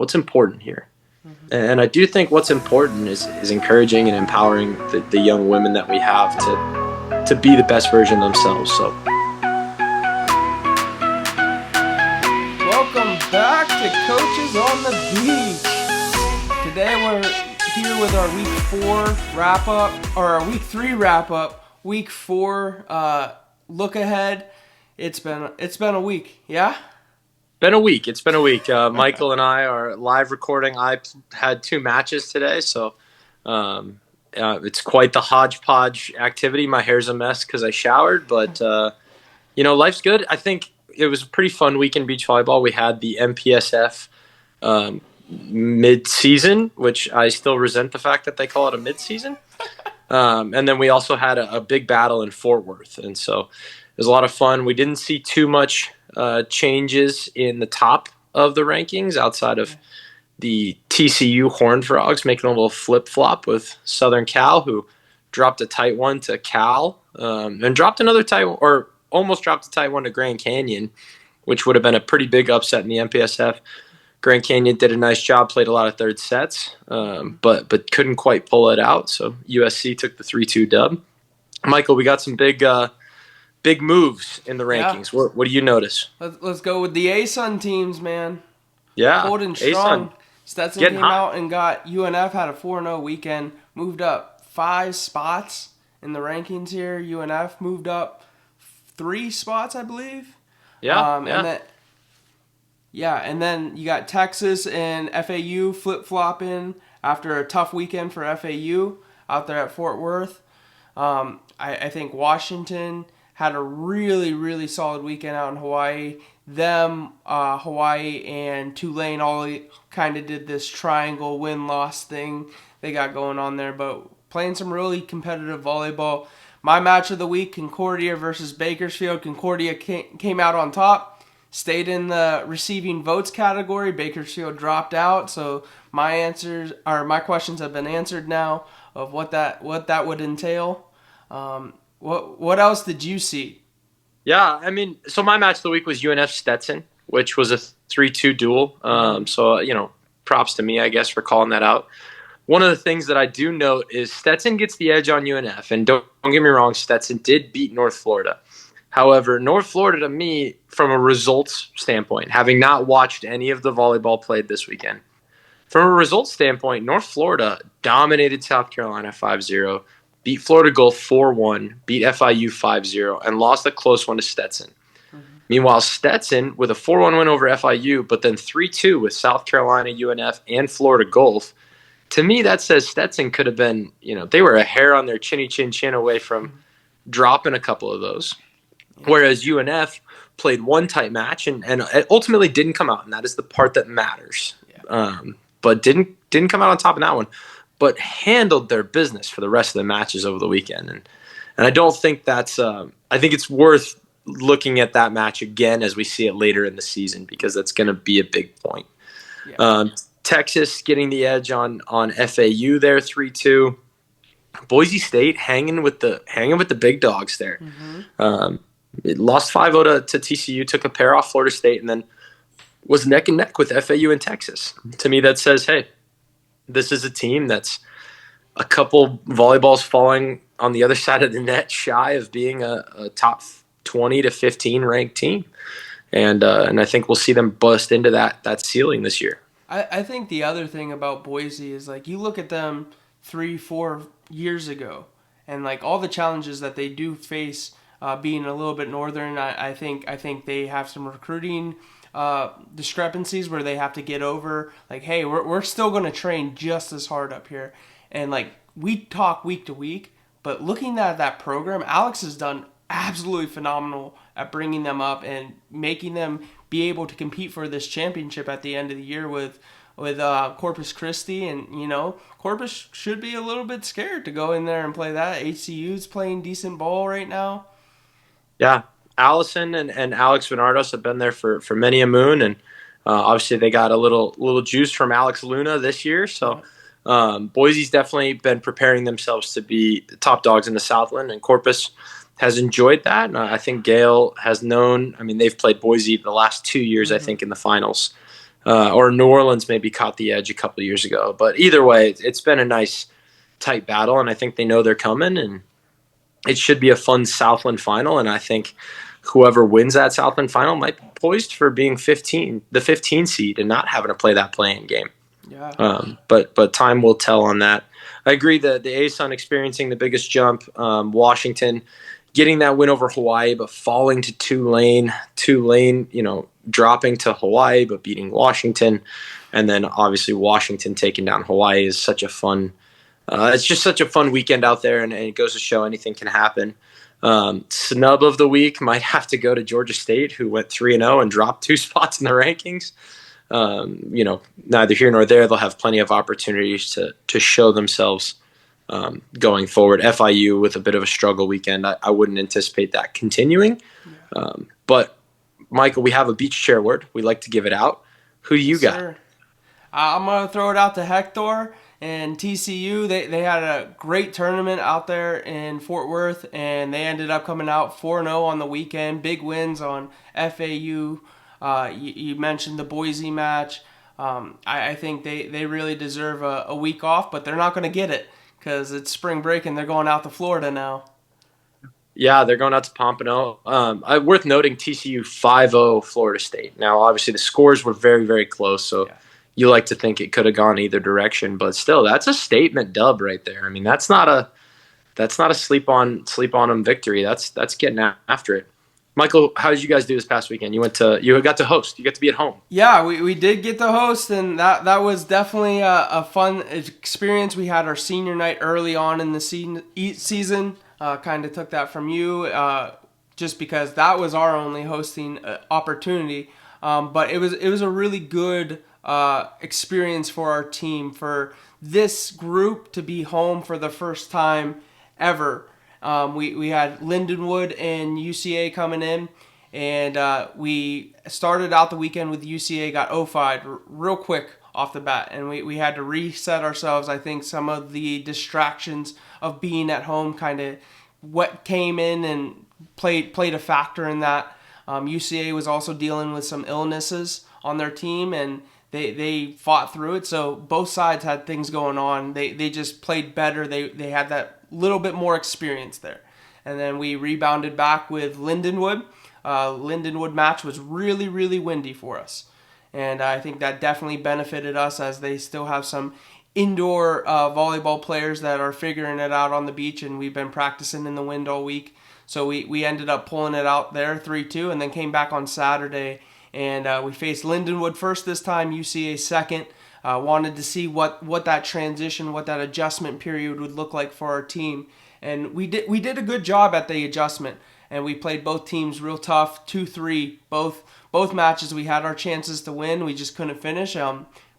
what's important here. And I do think what's important is encouraging and empowering the young women that we have to be the best version of themselves. So welcome back to Coaches on the Beach. Today we're here with our week 4 wrap up, or our week 3 wrap up. Week 4 look ahead. It's been a week, yeah. It's been a week. Michael and I are live recording. I had 2 matches today, so it's quite the hodgepodge activity. My hair's a mess because I showered, but life's good. I think it was a pretty fun week in beach volleyball. We had the MPSF mid-season, which I still resent the fact that they call it a mid-season. And then we also had a big battle in Fort Worth, and so it was a lot of fun. We didn't see too much changes in the top of the rankings outside of the TCU Horned Frogs making a little flip-flop with Southern Cal, who dropped a tight one to Cal, and dropped another tight, or almost dropped a tight one to Grand Canyon, which would have been a pretty big upset in the MPSF. Grand Canyon did a nice job, played a lot of third sets, but couldn't quite pull it out. So USC took the 3-2 dub. Michael, we got some big moves in the rankings. Yeah. What do you notice? Let's go with the ASUN teams, man. Yeah, holding strong. Stetson came out and got UNF, had a 4-0 weekend, moved up 5 spots in the rankings here. UNF moved up 3 spots, I believe. Yeah, and then you got Texas and FAU flip-flopping after a tough weekend for FAU out there at Fort Worth. I think Washington had a really, really solid weekend out in Hawaii. Hawaii and Tulane all kind of did this triangle win-loss thing they got going on there, but playing some really competitive volleyball. My match of the week, Concordia versus Bakersfield. Concordia came out on top, stayed in the receiving votes category. Bakersfield dropped out, so my questions have been answered now of what that would entail. What else did you see? Yeah, I mean, so my match of the week was UNF Stetson, which was a 3-2 duel. So, props to me, I guess, for calling that out. One of the things that I do note is Stetson gets the edge on UNF. And don't get me wrong, Stetson did beat North Florida. However, North Florida, to me, from a results standpoint, having not watched any of the volleyball played this weekend, from a results standpoint, North Florida dominated South Carolina 5-0. Beat Florida Gulf 4-1, beat FIU 5-0, and lost a close one to Stetson. Mm-hmm. Meanwhile, Stetson with a 4-1 win over FIU, but then 3-2 with South Carolina, UNF, and Florida Gulf. To me, that says Stetson could have been, they were a hair on their chinny chin away from dropping a couple of those. Whereas UNF played one tight match and ultimately didn't come out, and that is the part that matters. Yeah. But didn't come out on top in that one, but handled their business for the rest of the matches over the weekend. And I don't think that's I think it's worth looking at that match again as we see it later in the season, because that's going to be a big point. Yeah. Texas getting the edge on FAU there 3-2. Boise State hanging with the big dogs there. Mm-hmm. It lost 5-0 to TCU, took a pair off Florida State, and then was neck and neck with FAU and Texas. To me, that says, hey, this is a team that's a couple volleyballs falling on the other side of the net shy of being a top 20 to 15 ranked team. And I think we'll see them bust into that ceiling this year. I think the other thing about Boise is, like, you look at them 3-4 years ago and, like, all the challenges that they do face being a little bit northern. I think they have some recruiting discrepancies where they have to get over. Like, hey, we're still going to train just as hard up here. And, like, we talk week to week, but looking at that program, Alex has done absolutely phenomenal at bringing them up and making them be able to compete for this championship at the end of the year with Corpus Christi. And, Corpus should be a little bit scared to go in there and play that. HCU's playing decent ball right now. Yeah, Allison and Alex Bernardos have been there for many a moon, and obviously they got a little juice from Alex Luna this year. So Boise's definitely been preparing themselves to be the top dogs in the Southland, and Corpus has enjoyed that. And I think Gail has known. I mean, they've played Boise the last 2 years, I think, in the finals. or New Orleans maybe caught the edge a couple of years ago. But either way, it's been a nice tight battle, and I think they know they're coming, and it should be a fun Southland final. And I think whoever wins that Southland final might be poised for being the 15 seed, and not having to play that play-in game. Yeah. But time will tell on that. I agree that the ASUN experiencing the biggest jump. Washington getting that win over Hawaii, but falling to Tulane, dropping to Hawaii, but beating Washington. And then obviously Washington taking down Hawaii is such a fun, it's just such a fun weekend out there, and it goes to show anything can happen. Snub of the week might have to go to Georgia State, who went 3-0 and dropped 2 spots in the rankings. Neither here nor there. They'll have plenty of opportunities to show themselves going forward. FIU with a bit of a struggle weekend. I wouldn't anticipate that continuing. But Michael, we have a beach chair word. We like to give it out. Who do you got? Sir. I'm going to throw it out to Hector and TCU. They had a great tournament out there in Fort Worth, and they ended up coming out 4-0 on the weekend. Big wins on FAU. You mentioned the Boise match. I think they really deserve a week off, but they're not going to get it because it's spring break and they're going out to Florida now. Yeah, they're going out to Pompano. Worth noting, TCU 5-0 Florida State. Now, obviously, the scores were very, very close, so you like to think it could have gone either direction, but still, that's a statement dub right there. I mean, that's not a sleep on them victory. That's getting after it. Michael, how did you guys do this past weekend? You got to host. You got to be at home. Yeah, we did get to host, and that was definitely a fun experience. We had our senior night early on in the season. Kind of took that from you, just because that was our only hosting opportunity. But it was a really good experience for our team, for this group to be home for the first time ever. We had Lindenwood and UCA coming in, and we started out the weekend with UCA, got 0-5 real quick off the bat, and we had to reset ourselves. I think some of the distractions of being at home kind of what came in and played a factor in that. UCA was also dealing with some illnesses on their team, and they fought through it. So both sides had things going on. They just played better. They had that little bit more experience there. And then we rebounded back with Lindenwood. Lindenwood match was really, really windy for us. And I think that definitely benefited us, as they still have some indoor volleyball players that are figuring it out on the beach, and we've been practicing in the wind all week. So we ended up pulling it out there 3-2, and then came back on Saturday, and we faced Lindenwood first this time, UCA second. Wanted to see what that transition, what that adjustment period would look like for our team. And we did a good job at the adjustment, and we played both teams real tough, 2-3, both matches. We had our chances to win, we just couldn't finish.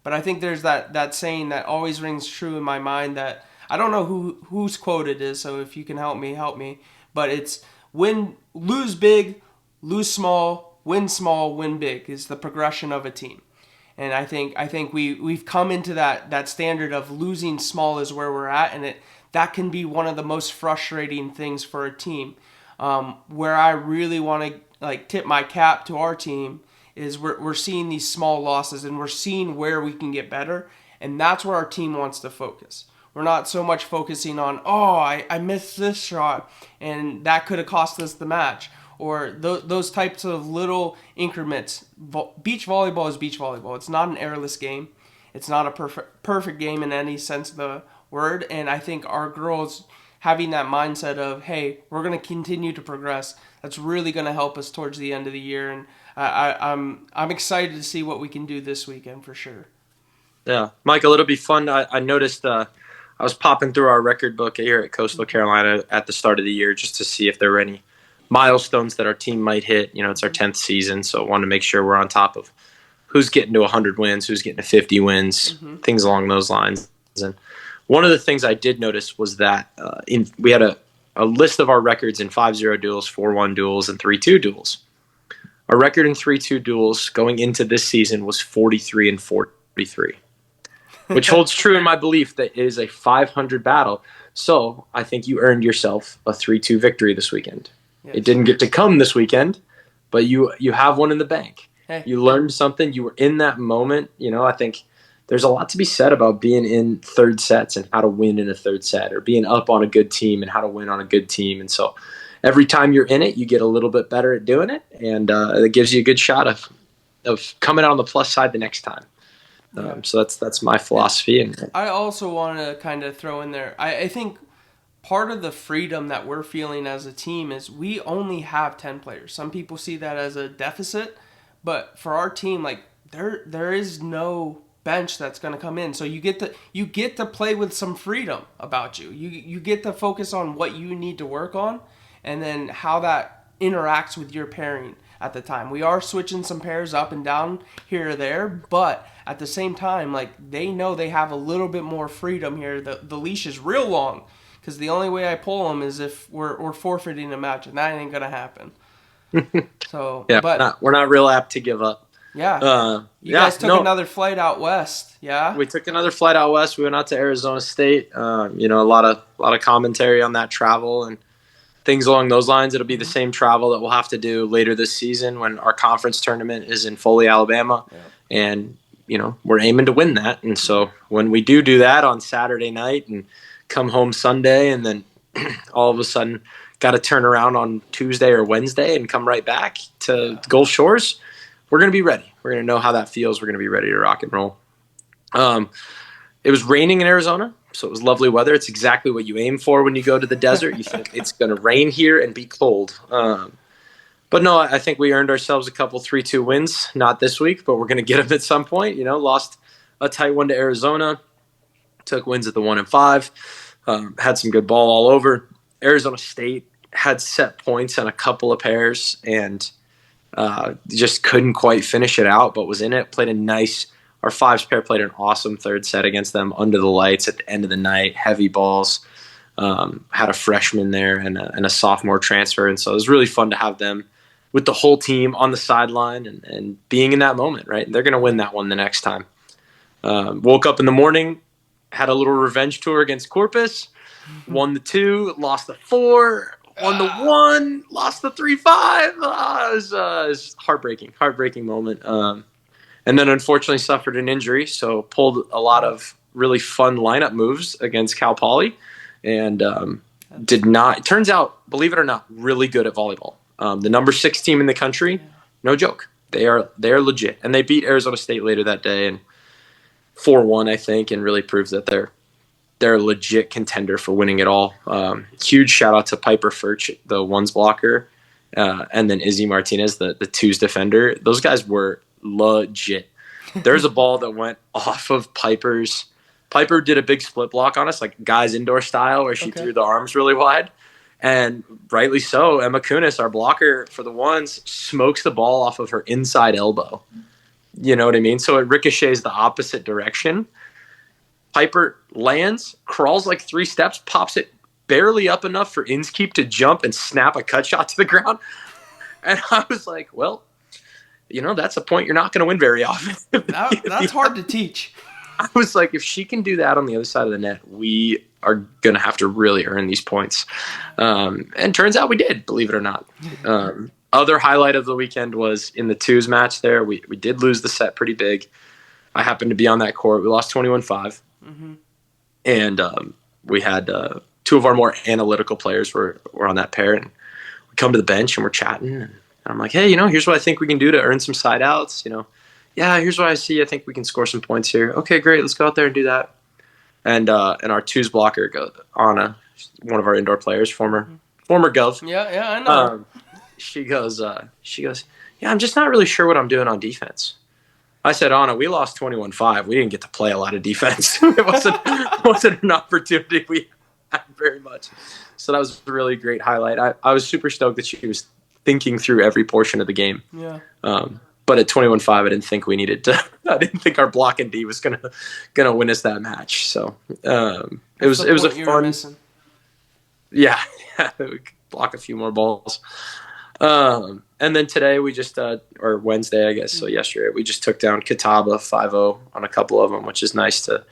But I think there's that saying that always rings true in my mind, that I don't know whose quote it is, so if you can help me. But it's lose big, lose small, win big is the progression of a team. And I think we've come into that standard of losing small is where we're at, and that can be one of the most frustrating things for a team. Where I really want to tip my cap to our team is we're seeing these small losses, and we're seeing where we can get better, and that's where our team wants to focus. We're not so much focusing on, I missed this shot, and that could have cost us the match, or those types of little increments. Beach volleyball is beach volleyball. It's not an airless game. It's not a perfect game in any sense of the word, and I think our girls having that mindset of, hey, we're going to continue to progress, that's really going to help us towards the end of the year, and I'm excited to see what we can do this weekend for sure. Yeah, Michael, it'll be fun. I noticed I was popping through our record book here at Coastal Carolina at the start of the year just to see if there were any milestones that our team might hit. It's our 10th season, so I want to make sure we're on top of who's getting to 100 wins, who's getting to 50 wins, things along those lines. And one of the things I did notice was that we had a list of our records in 5-0 duels, 4-1 duels, and 3-2 duels. Our record in 3-2 duels going into this season was 43-43, which holds true in my belief that it is a 500 battle. So I think you earned yourself a 3-2 victory this weekend. Yes. It didn't get to come this weekend, but you have one in the bank. Hey. You learned something. You were in that moment. I think there's a lot to be said about being in third sets and how to win in a third set, or being up on a good team and how to win on a good team. And so every time you're in it, you get a little bit better at doing it, and it gives you a good shot of coming out on the plus side the next time. Yeah. So that's my philosophy. And I also want to kind of throw in there, I think part of the freedom that we're feeling as a team is we only have 10 players. Some people see that as a deficit, but for our team, like there is no bench that's going to come in. So you get to play with some freedom about you. You get to focus on what you need to work on, and then how that interacts with your pairing at the time. We are switching some pairs up and down here or there, but at the same time, like they know they have a little bit more freedom here. The leash is real long, because the only way I pull them is if we're forfeiting a match, and that ain't gonna happen. So, yeah, but we're not real apt to give up. yeah, you guys took another flight out west, yeah? We took another flight out west. We went out to Arizona State. A lot of commentary on that travel and things along those lines. It'll be the same travel that we'll have to do later this season when our conference tournament is in Foley, Alabama, and we're aiming to win that. And so when we do that on Saturday night and come home Sunday, and then all of a sudden got to turn around on Tuesday or Wednesday and come right back to Gulf Shores, we're going to be ready. We're going to know how that feels. We're going to be ready to rock and roll. It was raining in Arizona, so it was lovely weather. It's exactly what you aim for when you go to the desert. You think it's going to rain here and be cold. But no, I think we earned ourselves a couple 3-2 wins. Not this week, but we're going to get them at some point. Lost a tight one to Arizona, took wins at the 1 and 5, had some good ball all over. Arizona State had set points on a couple of pairs and just couldn't quite finish it out, but was in it. Our fives pair played an awesome third set against them under the lights at the end of the night. Heavy balls. Had a freshman there and a sophomore transfer, and so it was really fun to have them with the whole team on the sideline and being in that moment. Right, they're going to win that one the next time. Woke up in the morning, had a little revenge tour against Corpus, won the 2, lost the 4, won the 1, lost the 3-5. It was heartbreaking moment. And then unfortunately suffered an injury, so pulled a lot of really fun lineup moves against Cal Poly, and did not. Turns out, believe it or not, really good at volleyball. The number 6 team in the country, no joke. They are legit, and they beat Arizona State later that day and 4-1, I think, and really proves that they're a legit contender for winning it all. Huge shout out to Piper Furch, the ones blocker, and then Izzy Martinez, the twos defender. Those guys were legit. There's a ball that went off of Piper's. Piper did a big split block on us, like guys indoor style, where she threw the arms really wide. And rightly so, Emma Kunis, our blocker for the ones, smokes the ball off of her inside elbow. You know what I mean? So it ricochets the opposite direction. Piper lands, crawls like 3 steps, pops it barely up enough for Inskeep to jump and snap a cut shot to the ground. And I was like, well, that's a point you're not going to win very often. That's hard to teach. I was like, if she can do that on the other side of the net, we are going to have to really earn these points. And turns out we did, believe it or not. Other highlight of the weekend was in the twos match there. We did lose the set pretty big. I happened to be on that court. We lost 21-5. Mm-hmm. And we had 2 of our more analytical players were on that pair. And we come to the bench and we're chatting. And I'm like, hey, here's what I think we can do to earn some side outs. Yeah, here's what I see. I think we can score some points here. Okay, great. Let's go out there and do that. And our twos blocker, Anna, one of our indoor players, former Gov. Yeah, I know. She goes, yeah, I'm just not really sure what I'm doing on defense. I said, Anna, we lost 21-5. We didn't get to play a lot of defense. It wasn't an opportunity we had very much. So that was a really great highlight. I was super stoked that she was thinking through every portion of the game. Yeah. But at 21-5, I didn't think we needed to. I didn't think our block and D was gonna win us that match. So it was a fun. Yeah, we could block a few more balls. And then today we just or Wednesday, I guess. So yesterday we just took down CotB 5-0 on a couple of them, which is nice to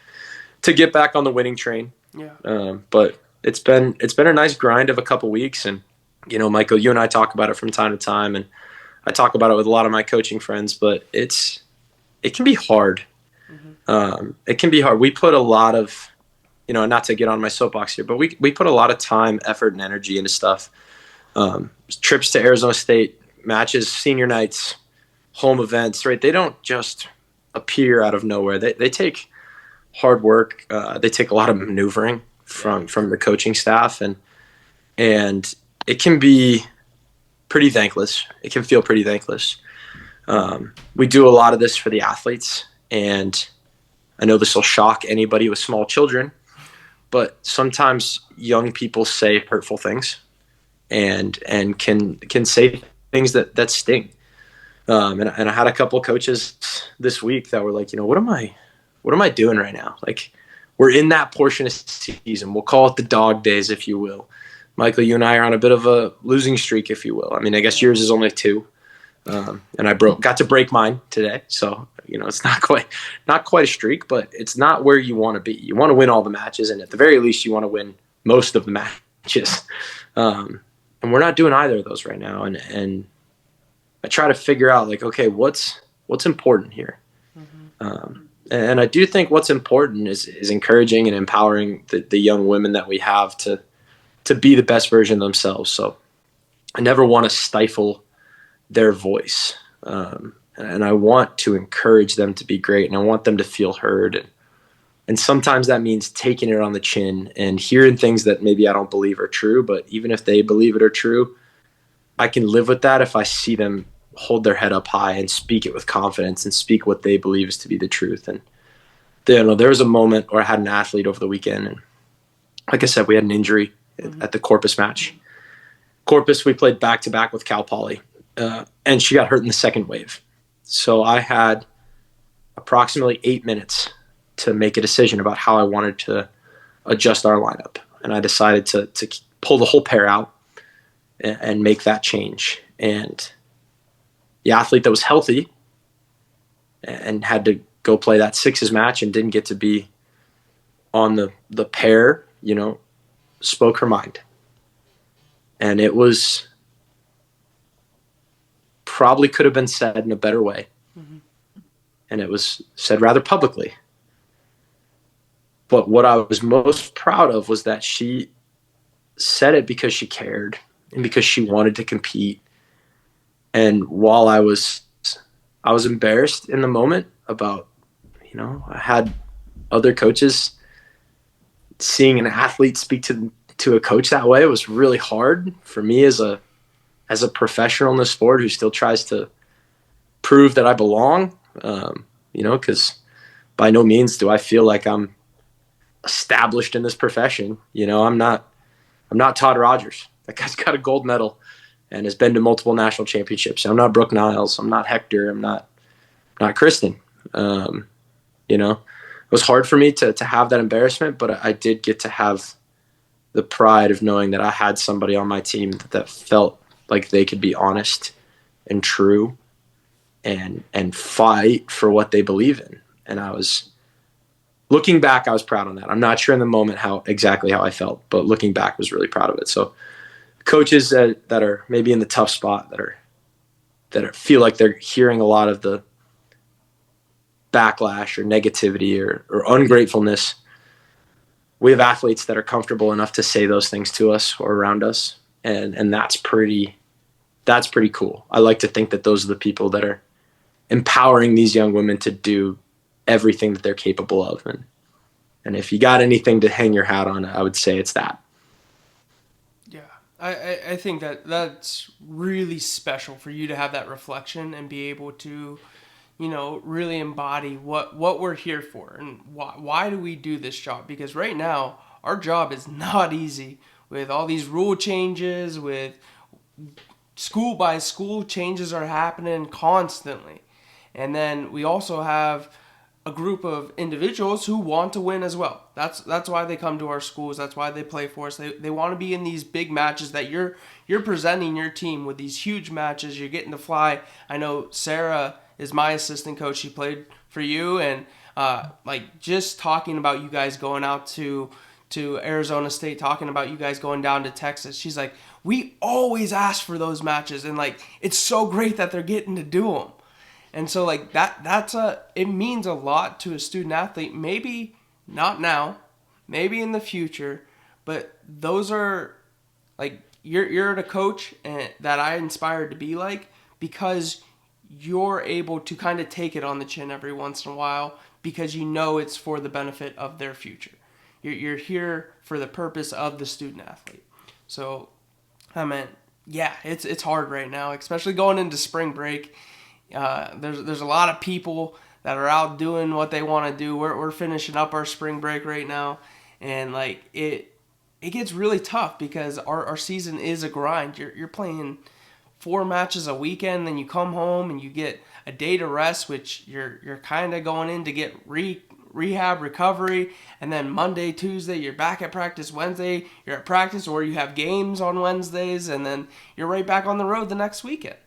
get back on the winning train. Yeah. But it's been a nice grind of a couple weeks, and Michael, you and I talk about it from time to time, and I talk about it with a lot of my coaching friends, but it can be hard. It can be hard. We put a lot of, not to get on my soapbox here, but we put a lot of time, effort, and energy into stuff. Trips to Arizona State, matches, senior nights, home events, right? They don't just appear out of nowhere. They take hard work. They take a lot of maneuvering from the coaching staff, and it can be pretty thankless. It can feel pretty thankless. We do a lot of this for the athletes, and I know this will shock anybody with small children, but sometimes young people say hurtful things and can say things that sting. And I had a couple coaches this week that were like, what am I doing right now? Like, we're in that portion of season. We'll call it the dog days, if you will. Michael, you and I are on a bit of a losing streak, if you will. I mean, I guess yours is only 2. And I got to break mine today. So, it's not quite a streak, but it's not where you want to be. You want to win all the matches, and at the very least, you want to win most of the matches. And we're not doing either of those right now. And I try to figure out, like, okay, what's important here? And I do think what's important is encouraging and empowering the young women that we have to be the best version of themselves. So I never want to stifle their voice. And I want to encourage them to be great, and I want them to feel heard. And sometimes that means taking it on the chin and hearing things that maybe I don't believe are true, but even if they believe it are true, I can live with that if I see them hold their head up high and speak it with confidence and speak what they believe is to be the truth. And there was a moment where I had an athlete over the weekend, and like I said, we had an injury at the Corpus match. Corpus, we played back-to-back with Cal Poly, and she got hurt in the second wave. So I had approximately 8 minutes to make a decision about how I wanted to adjust our lineup. And I decided to pull the whole pair out and make that change. And the athlete that was healthy and had to go play that sixes match and didn't get to be on the pair, spoke her mind. And it was probably could have been said in a better way. And it was said rather publicly. But what I was most proud of was that she said it because she cared and because she wanted to compete. And while I was embarrassed in the moment about, I had other coaches, seeing an athlete speak to a coach that way was really hard for me as a professional in the sport who still tries to prove that I belong, because by no means do I feel like I'm established in this profession. I'm not Todd Rogers. That guy's got a gold medal and has been to multiple national championships. I'm not Brooke Niles. I'm not Hector. I'm not Kristen. It was hard for me to have that embarrassment, but I did get to have the pride of knowing that I had somebody on my team that felt like they could be honest and true and fight for what they believe in. And looking back, I was proud on that. I'm not sure in the moment exactly how I felt, but looking back, I was really proud of it. So coaches that are maybe in the tough spot, that feel like they're hearing a lot of the backlash or negativity or ungratefulness, we have athletes that are comfortable enough to say those things to us or around us. And that's pretty cool. I like to think that those are the people that are empowering these young women to do everything that they're capable of. And if you got anything to hang your hat on, I would say it's that. Yeah, I think that's really special for you to have that reflection and be able to, really embody what we're here for and why do we do this job? Because right now, our job is not easy with all these rule changes, with school by school changes are happening constantly. And then we also have a group of individuals who want to win as well. That's why they come to our schools. That's why they play for us. They want to be in these big matches that you're presenting your team with these huge matches. You're getting to fly. I know Sarah is my assistant coach. She played for you, and just talking about you guys going out to Arizona State, talking about you guys going down to Texas. She's like, we always ask for those matches, and like it's so great that they're getting to do them. And so like it means a lot to a student athlete. Maybe not now, maybe in the future, but those are like you're the coach that I inspired to be like, because you're able to kind of take it on the chin every once in a while because you know it's for the benefit of their future. You're here for the purpose of the student athlete. So, I mean, yeah, it's hard right now, especially going into spring break. There's a lot of people that are out doing what they want to do. We're finishing up our spring break right now, and like it gets really tough because our season is a grind. You're playing 4 matches a weekend, then you come home and you get a day to rest, which you're kind of going in to get rehab recovery, and then Monday, Tuesday you're back at practice, Wednesday you're at practice, or you have games on Wednesdays, and then you're right back on the road the next weekend.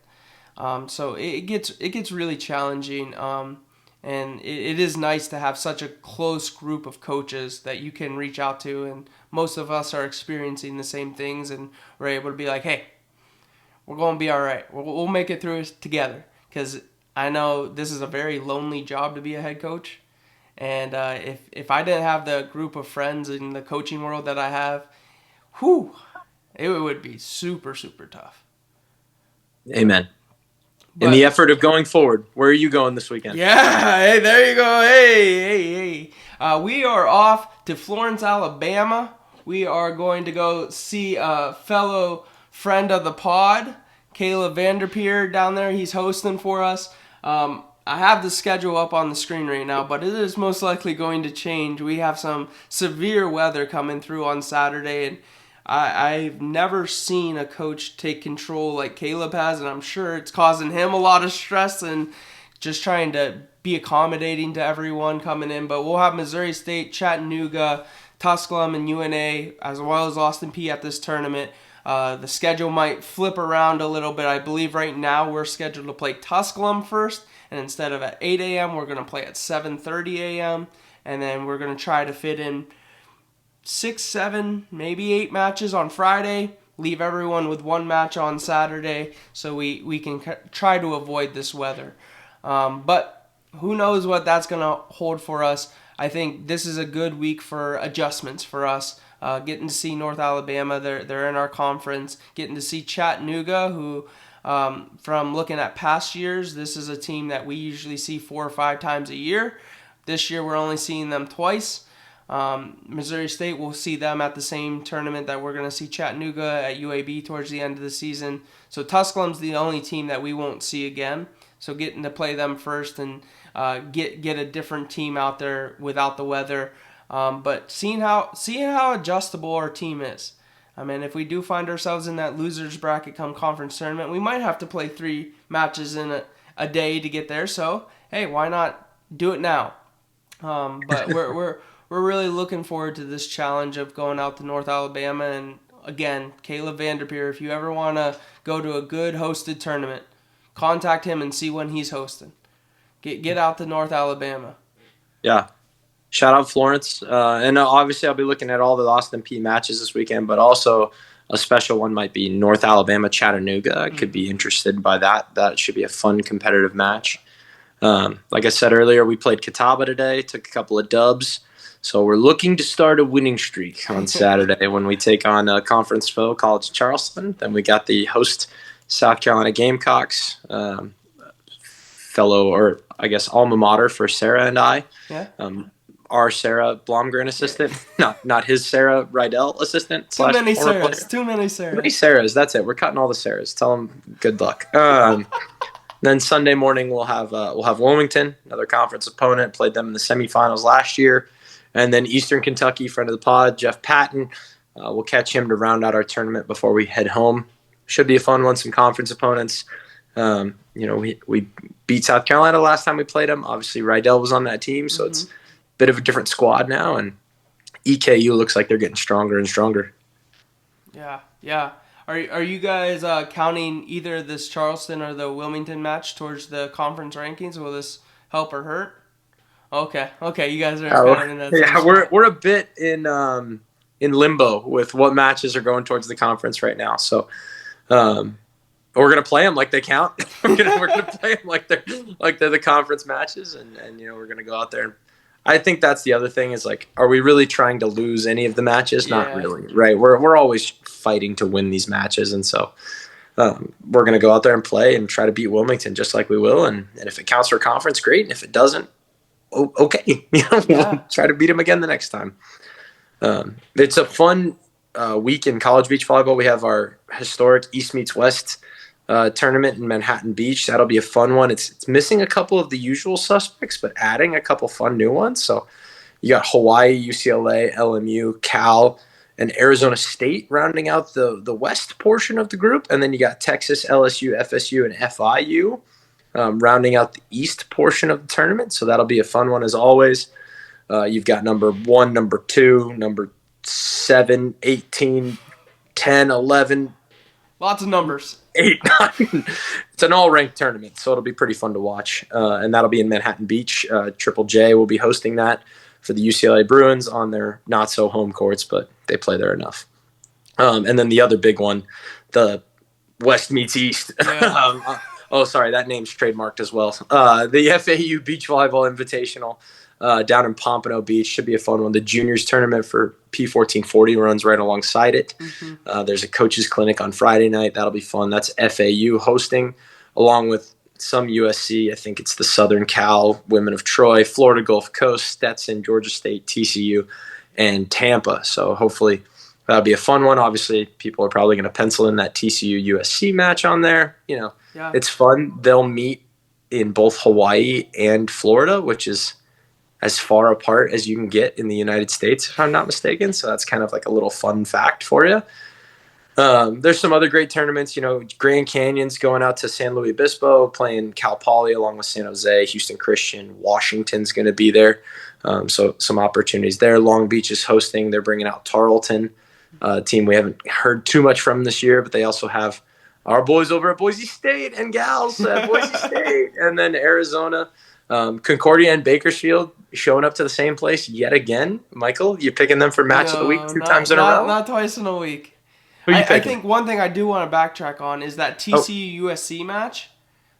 So it gets really challenging, and it is nice to have such a close group of coaches that you can reach out to, and most of us are experiencing the same things, and we're able to be like, hey, we're going to be all right. We'll make it through it together, because I know this is a very lonely job to be a head coach, and if I didn't have the group of friends in the coaching world that I have, it would be super, super tough. Amen. But, in the effort of going forward, where are you going this weekend? Yeah, hey, there you go. Hey. We are off to Florence, Alabama. We are going to go see a fellow friend of the pod, Caleb Vanderpeer, down there. He's hosting for us. I have the schedule up on the screen right now, but it is most likely going to change. We have some severe weather coming through on Saturday, and I've never seen a coach take control like Caleb has, and I'm sure it's causing him a lot of stress and just trying to be accommodating to everyone coming in. But we'll have Missouri State, Chattanooga, Tusculum, and UNA, as well as Austin Peay at this tournament. The schedule might flip around a little bit. I believe right now we're scheduled to play Tusculum first, and instead of at 8 a.m., we're going to play at 7:30 a.m., and then we're going to try to fit in 6, 7, maybe 8 matches on Friday, leave everyone with 1 match on Saturday, so we can try to avoid this weather. But who knows what that's going to hold for us. I think this is a good week for adjustments for us. Getting to see North Alabama, they're in our conference. Getting to see Chattanooga, who from looking at past years, this is a team that we usually see 4 or 5 times a year. This year we're only seeing them twice. Missouri State, we'll see them at the same tournament that we're going to see Chattanooga at UAB towards the end of the season. So Tusculum's the only team that we won't see again. So getting to play them first and get a different team out there without the weather. But seeing how adjustable our team is. I mean, if we do find ourselves in that losers bracket come conference tournament, we might have to play 3 matches in a day to get there. So hey, why not do it now? But we're really looking forward to this challenge of going out to North Alabama. And again, Caleb Vanderpeer, if you ever want to go to a good hosted tournament, contact him and see when he's hosting. Get out to North Alabama. Yeah. Shout out Florence. And obviously I'll be looking at all the Austin Peay matches this weekend, but also a special one might be North Alabama, Chattanooga. I could be interested by that. That should be a fun competitive match. Like I said earlier, we played Catawba today, took a couple of dubs. So we're looking to start a winning streak on Saturday when we take on a conference foe, College Charleston. Then we got the host South Carolina Gamecocks, fellow, or I guess alma mater for Sarah and I. Yeah. Our Sarah Blomgren assistant, not his Sarah Rydell assistant. Too many Sarahs. Too many Sarahs. That's it. We're cutting all the Sarahs. Tell them good luck. Then Sunday morning we'll have Wilmington, another conference opponent. Played them in the semifinals last year. And then Eastern Kentucky, friend of the pod, Jeff Patton. We'll catch him to round out our tournament before we head home. Should be a fun one, some conference opponents. We beat South Carolina last time we played them. Obviously, Rydell was on that team, so it's a bit of a different squad now. And EKU looks like they're getting stronger and stronger. Yeah. Are you guys counting either this Charleston or the Wilmington match towards the conference rankings? Will this help or hurt? Okay, you guys are kind of in that. Yeah, we're a bit in in limbo with what matches are going towards the conference right now. So we're gonna play them like they count. we're gonna play them like they're the conference matches, and we're gonna go out there. And I think that's the other thing is like, are we really trying to lose any of the matches? Yeah. Not really, right? We're always fighting to win these matches, and so we're gonna go out there and play and try to beat Wilmington just like we will. And if it counts for conference, great. And if it doesn't, okay, we'll try to beat them again the next time. It's a fun week in college beach volleyball. We have our historic East meets West tournament in Manhattan Beach. That'll be a fun one. It's missing a couple of the usual suspects, but adding a couple fun new ones. So you got Hawaii, UCLA, LMU, Cal, and Arizona State rounding out the West portion of the group. And then you got Texas, LSU, FSU, and FIU rounding out the East portion of the tournament. So that'll be a fun one as always. You've got number 1, number 2, number 7, 18, 10, 11. Lots of numbers. 8, 9. It's an all-ranked tournament, so it'll be pretty fun to watch. And that'll be in Manhattan Beach. Triple J will be hosting that for the UCLA Bruins on their not-so-home courts, but they play there enough. And then the other big one, the West meets East. Yeah. Sorry, that name's trademarked as well. The FAU Beach Volleyball Invitational down in Pompano Beach should be a fun one. The juniors tournament for P1440 runs right alongside it. Mm-hmm. There's a coaches clinic on Friday night. That'll be fun. That's FAU hosting, along with some USC. I think it's the Southern Cal, Women of Troy, Florida Gulf Coast, Stetson, Georgia State, TCU, and Tampa. So hopefully that'll be a fun one. Obviously, people are probably going to pencil in that TCU USC match on there. It's fun. They'll meet in both Hawaii and Florida, which is as far apart as you can get in the United States, if I'm not mistaken. So that's kind of like a little fun fact for you. There's some other great tournaments. Grand Canyon's going out to San Luis Obispo, playing Cal Poly along with San Jose, Houston Christian. Washington's going to be there. So some opportunities there. Long Beach is hosting. They're bringing out Tarleton, a team we haven't heard too much from this year, but they also have our boys over at Boise State and gals at Boise State. And then Arizona, Concordia and Bakersfield showing up to the same place yet again. Michael, you picking them for match of the week two times in a row? Not twice in a week. Who you I think one thing I do want to backtrack on is that TCU USC match.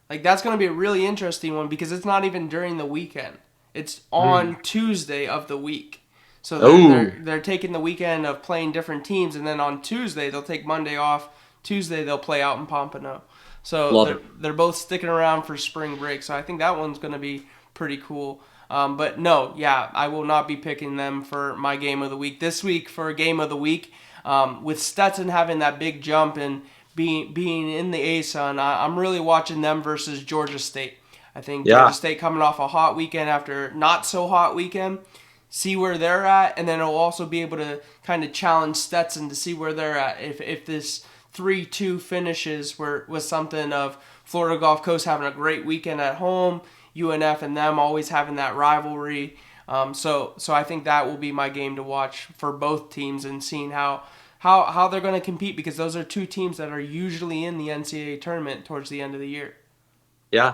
Like, that's going to be a really interesting one because it's not even during the weekend. It's on Tuesday of the week. So they're taking the weekend of playing different teams, and then on Tuesday they'll take Monday off. Tuesday they'll play out in Pompano. So they're both sticking around for spring break. So I think that one's going to be pretty cool. But no, I will not be picking them for my game of the week. This week for game of the week, with Stetson having that big jump and being in the ASUN, I'm really watching them versus Georgia State. I think Georgia State coming off a hot weekend after not so hot weekend, see where they're at, and then it'll also be able to kind of challenge Stetson to see where they're at. If this 3-2 finishes was something of Florida Gulf Coast having a great weekend at home, UNF and them always having that rivalry. So I think that will be my game to watch for both teams and seeing how they're going to compete, because those are two teams that are usually in the NCAA tournament towards the end of the year. Yeah.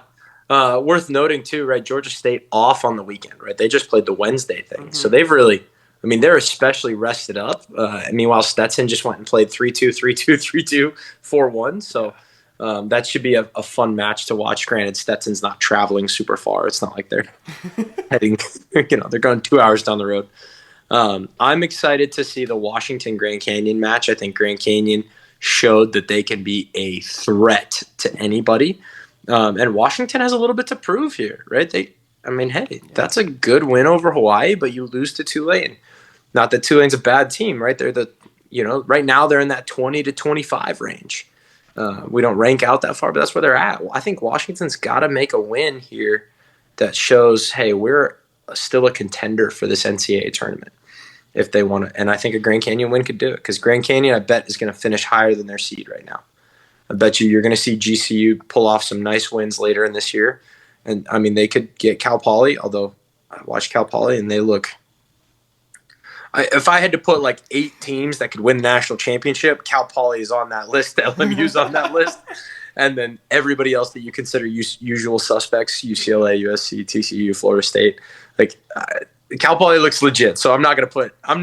Worth noting too, right? Georgia State off on the weekend, right? They just played the Wednesday thing. Mm-hmm. So they've really, they're especially rested up. Meanwhile, Stetson just went and played 3-2, 3-2, 3-2, 4-1. So that should be a fun match to watch. Granted, Stetson's not traveling super far. It's not like they're heading, they're going 2 hours down the road. I'm excited to see the Washington Grand Canyon match. I think Grand Canyon showed that they can be a threat to anybody. And Washington has a little bit to prove here, right? That's a good win over Hawaii, but you lose to Tulane. Not that Tulane's a bad team, right? They're right now they're in that 20 to 25 range. We don't rank out that far, but that's where they're at. I think Washington's got to make a win here that shows, hey, we're still a contender for this NCAA tournament if they want to. And I think a Grand Canyon win could do it, because Grand Canyon, I bet, is going to finish higher than their seed right now. I bet you're going to see GCU pull off some nice wins later in this year. And, they could get Cal Poly, although I watched Cal Poly and they look – if I had to put like 8 teams that could win the national championship, Cal Poly is on that list, LMU's on that list, and then everybody else that you consider usual suspects, UCLA, USC, TCU, Florida State. Cal Poly looks legit, so I'm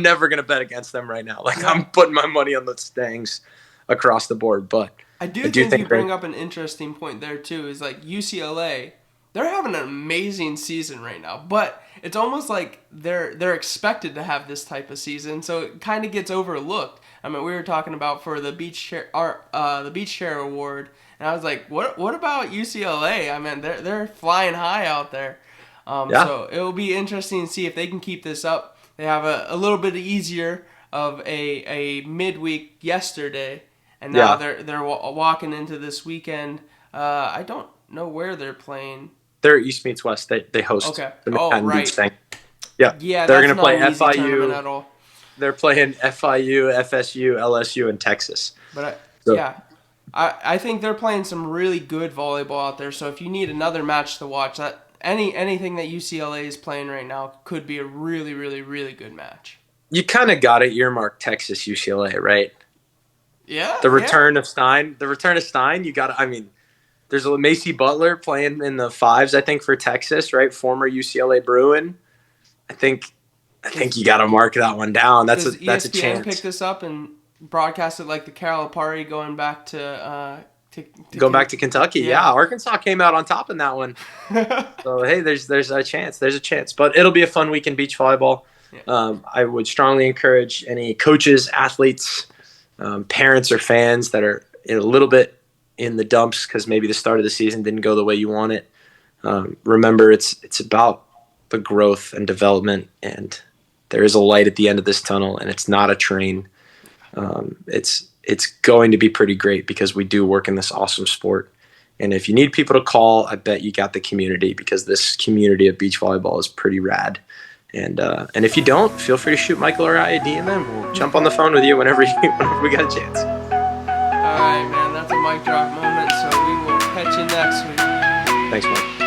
never gonna bet against them right now. Like, Yeah. I'm putting my money on the Stangs across the board, but I do I do think you think bring up an interesting point there too. Is like UCLA, they're having an amazing season right now, but it's almost like they're expected to have this type of season, so it kind of gets overlooked. I mean, we were talking about for the the Beach Share Award, and I was like, what about UCLA? I mean, they're flying high out there. yeah, So it will be interesting to see if they can keep this up. They have a little bit easier of a midweek yesterday, and now yeah. they're walking into this weekend. I don't know where they're playing. They're East meets West. They host Okay. the Oh, Manhattan Beach right. thing. Yeah, Yeah, they're that's gonna not play an easy tournament FIU. at all. They're playing FIU, FSU, LSU, and Texas. But So yeah, I think they're playing some really good volleyball out there. So if you need another match to watch, that anything that UCLA is playing right now could be a really, really, really good match. you kind of got to earmark Texas UCLA, right? Yeah, The yeah. return of Stein. The return of Stein. You got to. I mean, there's a Macy Butler playing in the fives, I think, for Texas, right? Former UCLA Bruin. I think you got to mark that one down. That's Does a ESPN pick chance. this up and broadcast it like the Calipari going back to Going back to Kentucky, yeah, yeah. Arkansas came out on top in that one. So hey, there's a chance. There's a chance, but it'll be a fun week in beach volleyball. Yeah. I would strongly encourage any coaches, athletes, parents, or fans that are a little bit in the dumps because maybe the start of the season didn't go the way you want it. Remember, it's about the growth and development, and there is a light at the end of this tunnel, and it's not a train. It's going to be pretty great because we do work in this awesome sport. And if you need people to call, I bet you got the community because this community of beach volleyball is pretty rad. And if you don't, feel free to shoot Michael or I a DM. We'll jump on the phone with you whenever we got a chance. All right, man. That's a mic drop moment. So we will catch you next week. Thanks, Mike.